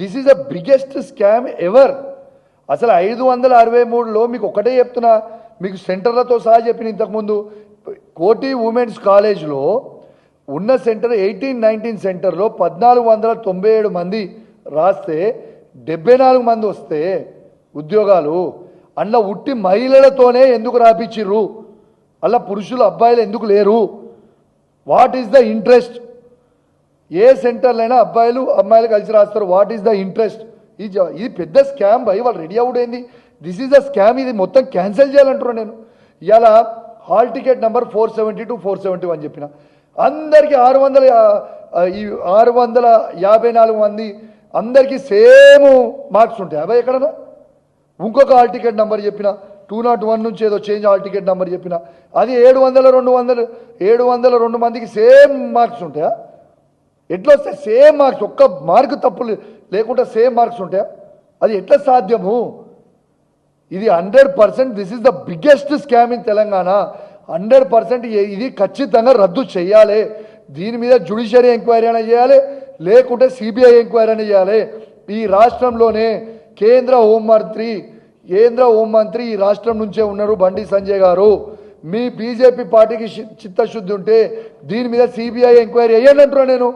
This is the biggest scam ever. అసలు 563లో మీకు ఒకటే చెప్తున్నా, మీకు సెంటర్లతో సహా చెప్పిన ఇంతకుముందు. కోటి ఉమెన్స్ కాలేజ్లో ఉన్న సెంటర్ 18-19 సెంటర్లో 1497 మంది రాస్తే 74 మంది వస్తే ఉద్యోగాలు అందులో ఉట్టి మహిళలతోనే ఎందుకు రాపించిర్రు? అలా పురుషులు అబ్బాయిలు ఎందుకు లేరు? What is the interest? ఏ సెంటర్లైనా అబ్బాయిలు అమ్మాయిలు కలిసి రాస్తారు. What is the interest? ఇది పెద్ద స్కామ్ భయ్. వాళ్ళు రెడీ అవుట్ అయింది. This is the scam. ఇది మొత్తం క్యాన్సిల్ చేయాలంటున్నాను నేను. ఇలా హాల్ టికెట్ నెంబర్ 470 to 471 చెప్పిన అందరికీ 654 మంది అందరికీ సేమ్ మార్క్స్ ఉంటాయి. అబ్బాయి ఎక్కడన్నా ఇంకొక హాల్ టికెట్ నెంబర్ చెప్పిన 201 నుంచి ఏదో చేంజ్ హాల్ టికెట్ నెంబర్ చెప్పిన అది 702 మందికి సేమ్ మార్క్స్ ఉంటాయా? ఎట్లా వస్తాయి సేమ్ మార్క్స్? ఒక్క మార్కు తప్పులు లేకుండా సేమ్ మార్క్స్ ఉంటాయా? అది ఎట్లా సాధ్యము? ఇది 100% this is the biggest scam in Telangana. 100% ఇది ఖచ్చితంగా రద్దు చేయాలి. దీని మీద జ్యుడిషియరీ ఎంక్వైరీ అయినా చేయాలి, లేకుంటే సిబిఐ ఎంక్వైరీ అయినా చేయాలి. ఈ రాష్ట్రంలోనే కేంద్ర హోంమంత్రి ఈ రాష్ట్రం నుంచే ఉన్నారు, బండి సంజయ్ గారు. మీ బీజేపీ పార్టీకి చిత్తశుద్ధి ఉంటే దీని మీద సిబిఐ ఎంక్వైరీ అయ్యానంటున్నా నేను.